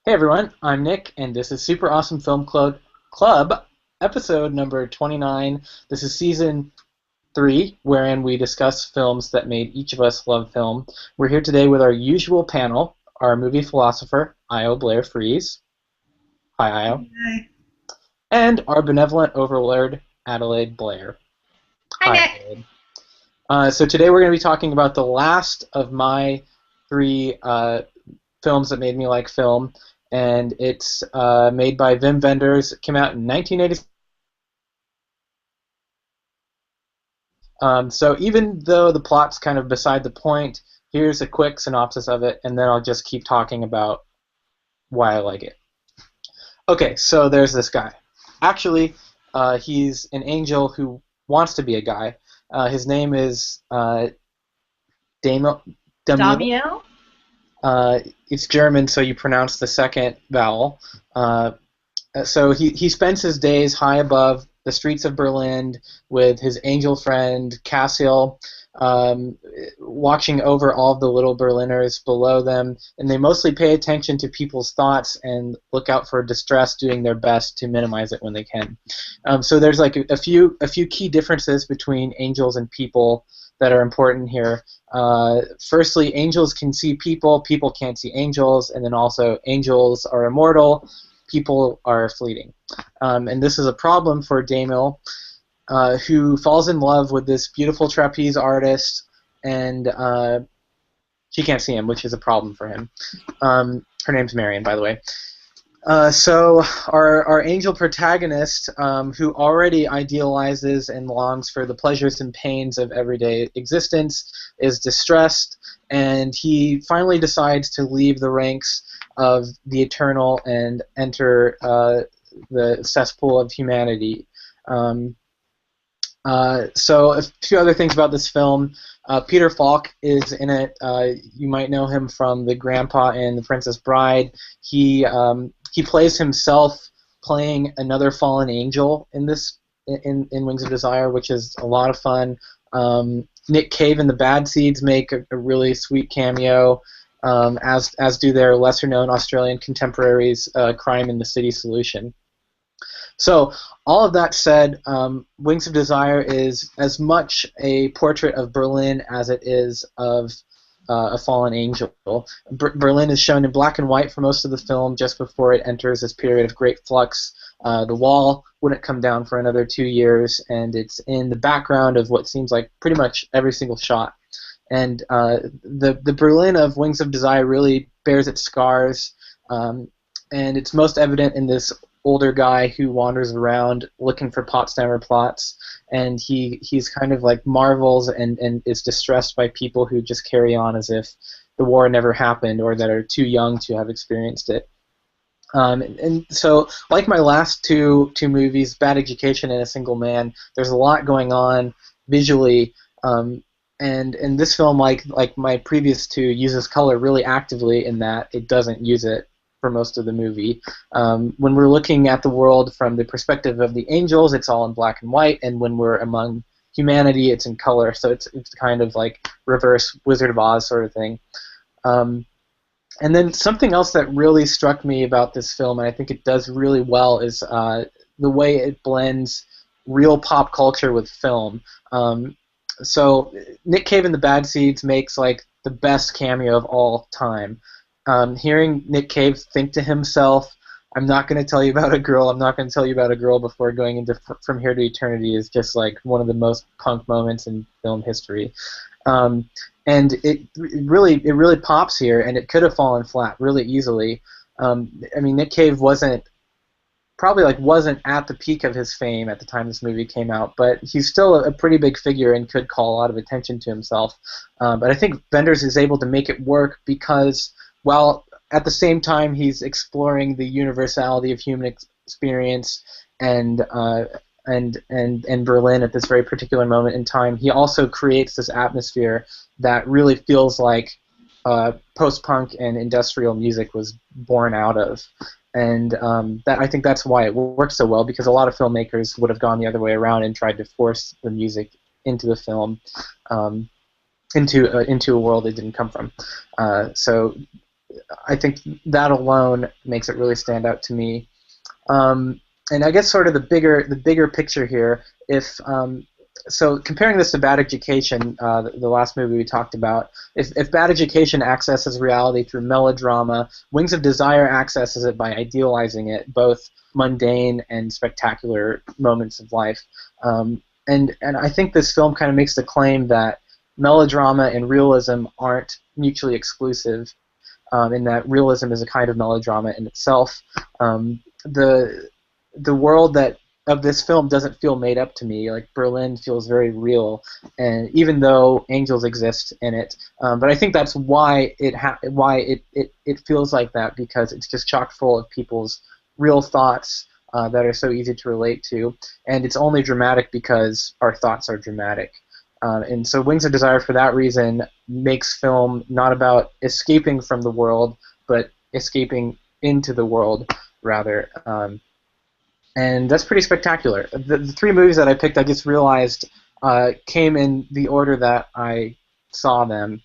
Hey everyone, I'm Nick, and this is Super Awesome Club, episode number 29. This is season 3, wherein we discuss films that made each of us love film. We're here today with our usual panel, our movie philosopher, Io Blair-Freese. Hi, Io. Hi. And our benevolent overlord, Adelaide Blair. Hi, Hi, Nick. Adelaide. So today we're going to be talking about the last of my three films that made me like film, and it's made by Wim Wenders. It came out in 1980. So even though the plot's kind of beside the point, here's a quick synopsis of it, and then I'll just keep talking about why I like it. Okay, so there's this guy. Actually, he's an angel who wants to be a guy. His name is Damiel. Damiel? It's German, so you pronounce the second vowel. So he spends his days high above the streets of Berlin with his angel friend Cassiel, watching over all of the little Berliners below them, and they mostly pay attention to people's thoughts and look out for distress, doing their best to minimize it when they can. So there's like a few key differences between angels and people that are important here. Firstly, angels can see people, people can't see angels, and then also angels are immortal, people are fleeting. And this is a problem for Damil, who falls in love with this beautiful trapeze artist, and she can't see him, which is a problem for him. Her name's Marion, by the way. So our angel protagonist, who already idealizes and longs for the pleasures and pains of everyday existence, is distressed, and he finally decides to leave the ranks of the eternal and enter the cesspool of humanity. So a few other things about this film. Peter Falk is in it. You might know him from the grandpa in The Princess Bride. He plays himself playing another fallen angel in this in Wings of Desire, which is a lot of fun. Nick Cave and the Bad Seeds make a really sweet cameo, as do their lesser-known Australian contemporaries, Crime in the City Solution. So, all of that said, Wings of Desire is as much a portrait of Berlin as it is of a fallen angel. Berlin is shown in black and white for most of the film, just before it enters this period of great flux. The wall wouldn't come down for another 2 years, and it's in the background of what seems like pretty much every single shot. And the Berlin of Wings of Desire really bears its scars, and it's most evident in this older guy who wanders around looking for Potsdamer plots, and he's kind of like marvels and is distressed by people who just carry on as if the war never happened or that are too young to have experienced it. And so, like my last two movies, Bad Education and A Single Man, there's a lot going on visually. And this film, like my previous two, uses color really actively in that it doesn't use it for most of the movie. When we're looking at the world from the perspective of the angels, it's all in black and white, and when we're among humanity, it's in color. So it's kind of like reverse Wizard of Oz sort of thing. And then something else that really struck me about this film, and I think it does really well, is the way it blends real pop culture with film. So Nick Cave and the Bad Seeds makes like the best cameo of all time. Hearing Nick Cave think to himself, "I'm not going to tell you about a girl. I'm not going to tell you about a girl before going into From Here to Eternity," is just like one of the most punk moments in film history. And it really pops here, and it could have fallen flat really easily. I mean, Nick Cave wasn't at the peak of his fame at the time this movie came out, but he's still a pretty big figure and could call a lot of attention to himself. But I think Benders is able to make it work because, while at the same time he's exploring the universality of human experience and Berlin at this very particular moment in time, he also creates this atmosphere that really feels like post-punk and industrial music was born out of. And that I think that's why it works so well, because a lot of filmmakers would have gone the other way around and tried to force the music into the film, into a world it didn't come from. So I think that alone makes it really stand out to me. And I guess sort of the bigger picture here, if so comparing this to Bad Education, the last movie we talked about, if Bad Education accesses reality through melodrama, Wings of Desire accesses it by idealizing it, both mundane and spectacular moments of life. And I think this film kind of makes the claim that melodrama and realism aren't mutually exclusive, in that realism is a kind of melodrama in itself. The world that of this film doesn't feel made up to me. Like Berlin feels very real, and even though angels exist in it, but I think that's why it feels like that, because it's just chock full of people's real thoughts that are so easy to relate to, and it's only dramatic because our thoughts are dramatic. And so Wings of Desire, for that reason, makes film not about escaping from the world, but escaping into the world, rather. And that's pretty spectacular. The three movies that I picked, I just realized, came in the order that I saw them.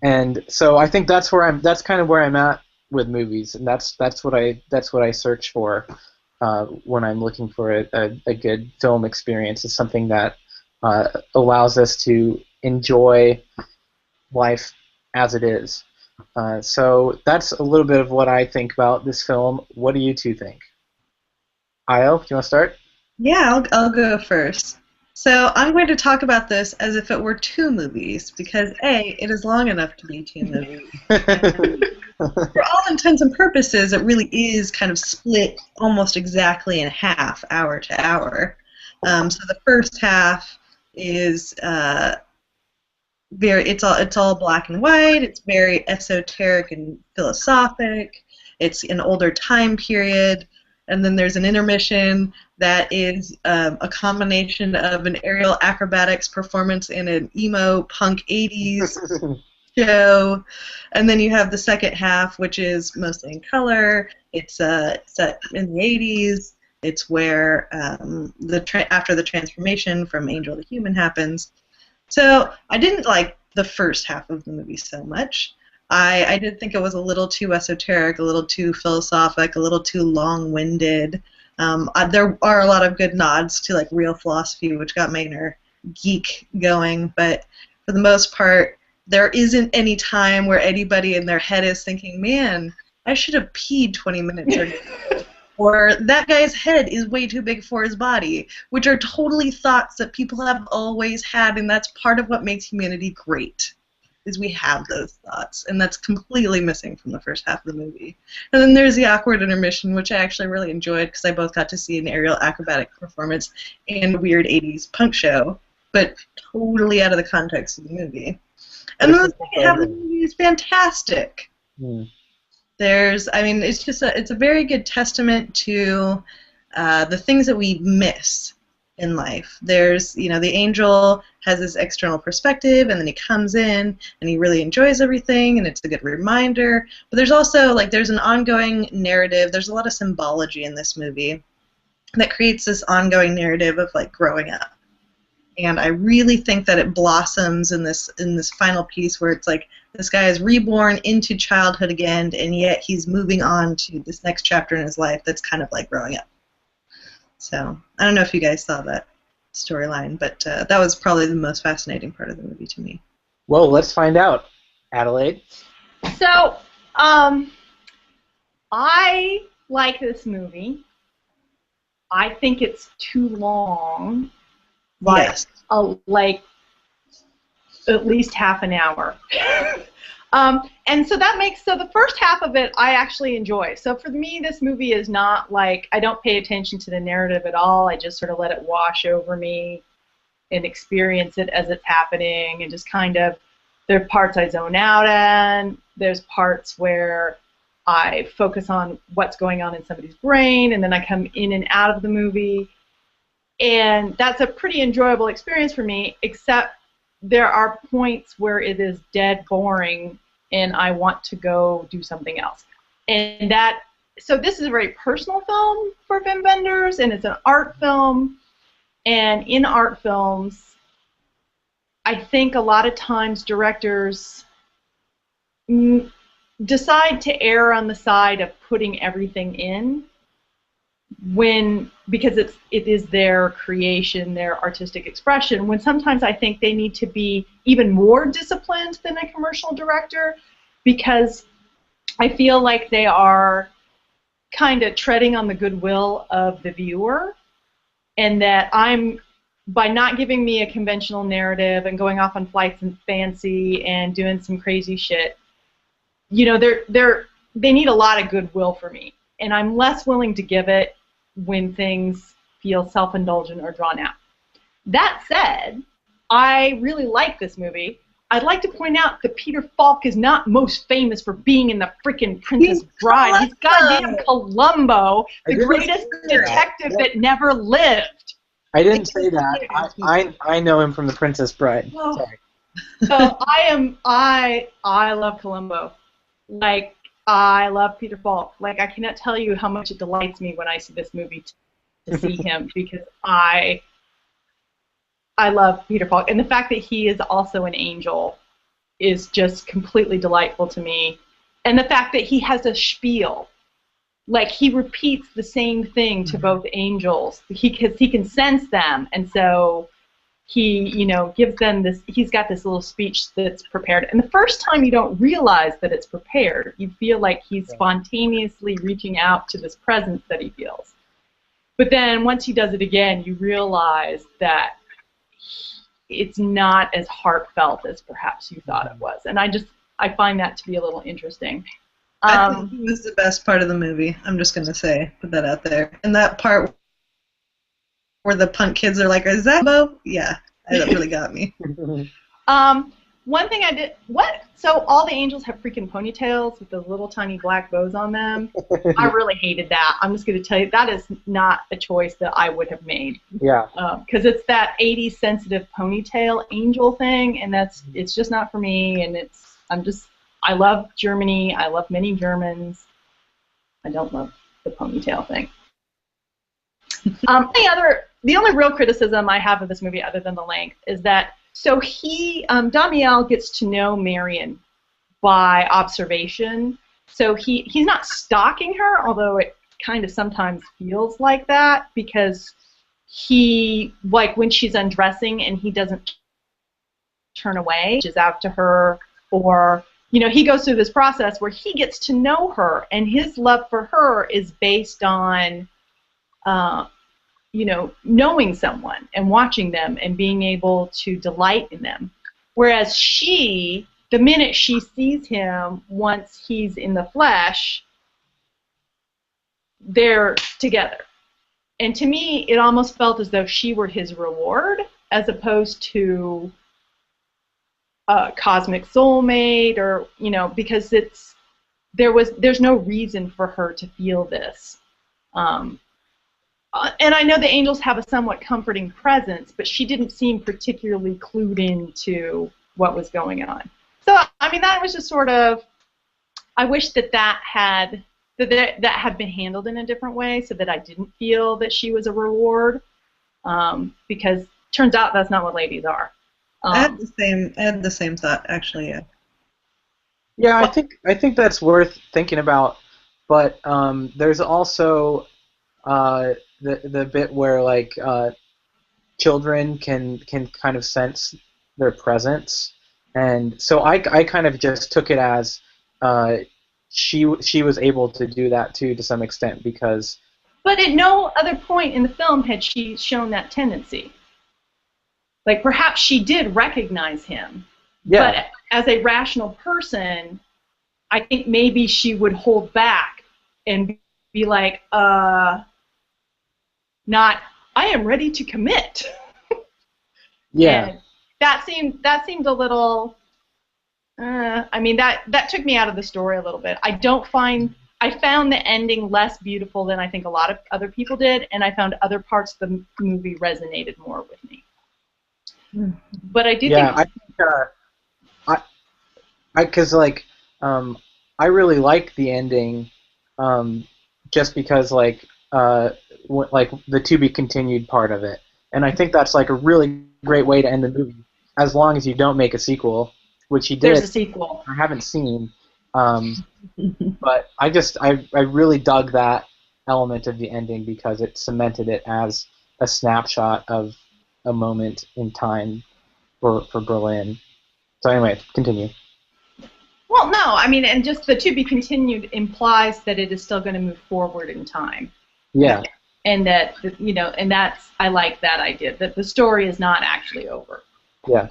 And so I think that's kind of where I'm at with movies, and that's what I search for when I'm looking for a good film experience. It's something that allows us to enjoy life as it is. So that's a little bit of what I think about this film. What do you two think? Io, do you want to start? Yeah, I'll go first. So I'm going to talk about this as if it were two movies, because A, it is long enough to be two movies. For all intents and purposes, it really is kind of split almost exactly in half, hour to hour. So the first half is it's all black and white. It's very esoteric and philosophic. It's an older time period. And then there's an intermission that is a combination of an aerial acrobatics performance in an emo punk 80s show. And then you have the second half, which is mostly in color. It's set in the 80s. It's where after the transformation from angel to human happens. So I didn't like the first half of the movie so much. I did think it was a little too esoteric, a little too philosophic, a little too long-winded. There are a lot of good nods to like real philosophy, which got my inner geek going, but for the most part, there isn't any time where anybody in their head is thinking, man, I should have peed 20 minutes ago. Or that guy's head is way too big for his body, which are totally thoughts that people have always had, and that's part of what makes humanity great, is we have those thoughts, and that's completely missing from the first half of the movie. And then there's the awkward intermission, which I actually really enjoyed because I both got to see an aerial acrobatic performance and a weird 80s punk show, but totally out of the context of the movie. And then the second half of the movie is fantastic. It's a very good testament to the things that we miss in life. There's, the angel has this external perspective, and then he comes in, and he really enjoys everything, and it's a good reminder. But there's also, there's an ongoing narrative. There's a lot of symbology in this movie that creates this ongoing narrative of, growing up. And I really think that it blossoms in this final piece where it's like this guy is reborn into childhood again, and yet he's moving on to this next chapter in his life that's kind of like growing up. So I don't know if you guys saw that storyline, but that was probably the most fascinating part of the movie to me. Well, let's find out. Adelaide? So, I like this movie. I think it's too long. Yes. At least half an hour. And so the first half of it I actually enjoy. So for me, this movie is not I don't pay attention to the narrative at all. I just sort of let it wash over me and experience it as it's happening, and just kind of, there are parts I zone out in, there's parts where I focus on what's going on in somebody's brain, and then I come in and out of the movie. And that's a pretty enjoyable experience for me, except there are points where it is dead boring and I want to go do something else. So this is a very personal film for Wim Wenders, and it's an art film. And in art films, I think a lot of times directors decide to err on the side of putting everything in because it is their creation, their artistic expression, when sometimes I think they need to be even more disciplined than a commercial director, because I feel like they are kind of treading on the goodwill of the viewer, and that by not giving me a conventional narrative and going off on flights and fancy and doing some crazy shit, they need a lot of goodwill for me, and I'm less willing to give it when things feel self-indulgent or drawn out. That said, I really like this movie. I'd like to point out that Peter Falk is not most famous for being in the freaking Princess Bride. He's goddamn Columbo, the greatest detective that never lived. I didn't say that. I know him from the Princess Bride. Oh. Sorry. So I love Columbo. Like, I love Peter Falk. Like, I cannot tell you how much it delights me when I see this movie to see him, because I love Peter Falk. And the fact that he is also an angel is just completely delightful to me. And the fact that he has a spiel. Like, he repeats the same thing to both angels. Because he can sense them, and so he, gives them this. He's got this little speech that's prepared. And the first time you don't realize that it's prepared. You feel like he's spontaneously reaching out to this presence that he feels. But then once he does it again, you realize that it's not as heartfelt as perhaps you thought it was. And I find that to be a little interesting. I think it was the best part of the movie. I'm just going to put that out there. And that part where the punk kids are like, is that Bo? Yeah, that really got me. One thing I did, so all the angels have freaking ponytails with those little tiny black bows on them. I really hated that. I'm just going to tell you, that is not a choice that I would have made. Yeah. Because it's that 80s sensitive ponytail angel thing, and it's just not for me, and I love Germany. I love many Germans. I don't love the ponytail thing. The only real criticism I have of this movie, other than the length, is that Damiel gets to know Marion by observation. So he's not stalking her, although it kind of sometimes feels like that, because when she's undressing and he doesn't turn away, reaches out to her, or he goes through this process where he gets to know her, and his love for her is based on knowing someone and watching them and being able to delight in them. Whereas the minute she sees him, once he's in the flesh, they're together. And to me, it almost felt as though she were his reward, as opposed to a cosmic soulmate, or because there's no reason for her to feel this. And I know the angels have a somewhat comforting presence, but she didn't seem particularly clued into what was going on. So, that was just sort of, I wish that had been handled in a different way, so that I didn't feel that she was a reward, because turns out that's not what ladies are. I had the same thought, actually. Yeah. Yeah, I think that's worth thinking about, but there's also the bit where children can kind of sense their presence, and so I kind of just took it as she was able to do that too, to some extent, because. But at no other point in the film had she shown that tendency. Like, perhaps she did recognize him, but as a rational person, I think maybe she would hold back and be like, not, I am ready to commit. Yeah. And that seemed a little, that took me out of the story a little bit. I found the ending less beautiful than I think a lot of other people did, and I found other parts of the movie resonated more with me. But I do think. Yeah, I really like the ending, just because the to be continued part of it, and I think that's a really great way to end the movie, as long as you don't make a sequel, which he did. There's a sequel. I haven't seen, But I really dug that element of the ending because it cemented it as a snapshot of a moment in time for Berlin. So anyway, continue. Well, no, I mean, and just the to be continued implies that it is still going to move forward in time. Yeah. And that, you know, and that's, I like that idea, that the story is not actually over. Yeah.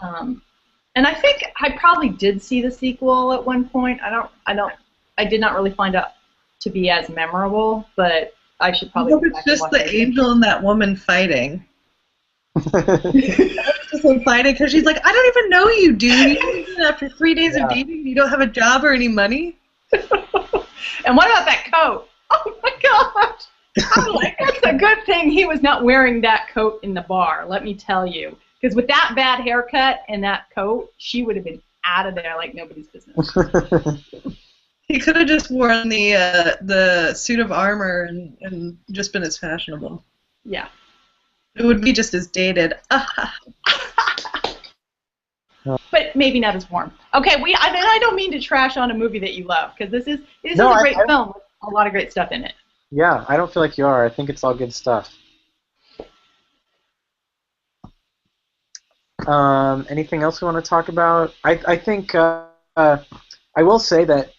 And I think I probably did see the sequel at one point. I did not really find it to be as memorable, but I should probably. It's just the angel and that woman fighting. Just like fighting because she's like, I don't even know you, dude. After 3 days of dating, you don't have a job or any money. And what about that coat? Oh my gosh! That's a good thing he was not wearing that coat in the bar. Let me tell you, because with that bad haircut and that coat, she would have been out of there like nobody's business. He could have just worn the suit of armor and just been as fashionable. Yeah. It would be just as dated. But maybe not as warm. Okay, I don't mean to trash on a movie that you love, because this is a great film with a lot of great stuff in it. Yeah, I don't feel like you are. I think it's all good stuff. Anything else we want to talk about? I think I will say that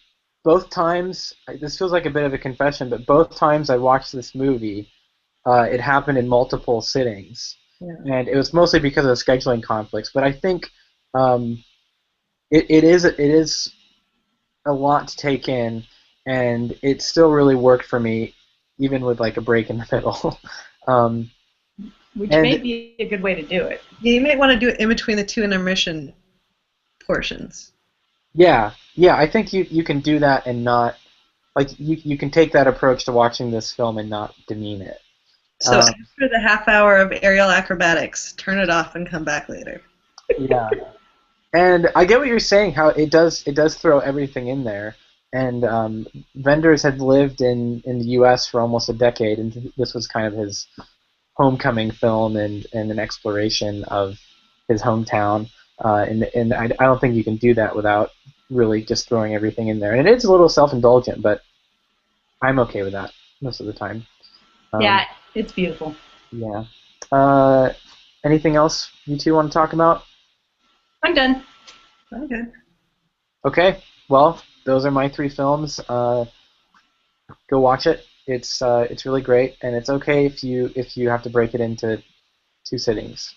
both times, this feels like a bit of a confession, but both times I watched this movie, it happened in multiple sittings. Yeah. And it was mostly because of scheduling conflicts. But I think it is a lot to take in, and it still really worked for me, even with like a break in the middle. Which may be a good way to do it. Yeah, you might want to do it in between the two intermission portions. Yeah, I think you can do that and not, like, you can take that approach to watching this film and not demean it. So after the half hour of aerial acrobatics, turn it off and come back later. Yeah. And I get what you're saying, how it does throw everything in there. And Wenders had lived in the U.S. for almost a decade, and this was kind of his homecoming film and an exploration of his hometown. And I don't think you can do that without really just throwing everything in there. And it is a little self-indulgent, but I'm okay with that most of the time. Yeah, it's beautiful. Yeah. Anything else you two want to talk about? I'm done. Okay. Okay. Well, those are my 3 films. Go watch it. It's really great, and it's okay if you have to break it into 2 sittings.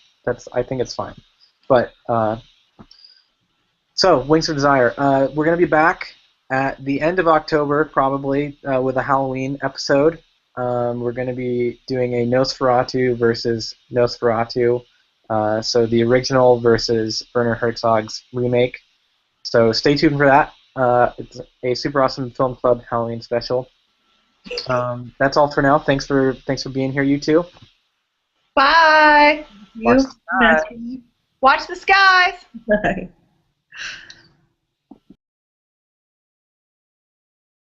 I think it's fine. But so Wings of Desire. We're gonna be back at the end of October, probably with a Halloween episode. We're gonna be doing a Nosferatu versus Nosferatu. So the original versus Werner Herzog's remake. So stay tuned for that. It's a Super Awesome Film Club Halloween special. That's all for now. Thanks for being here, you two. Bye. Watch the skies. Watch the skies. Bye.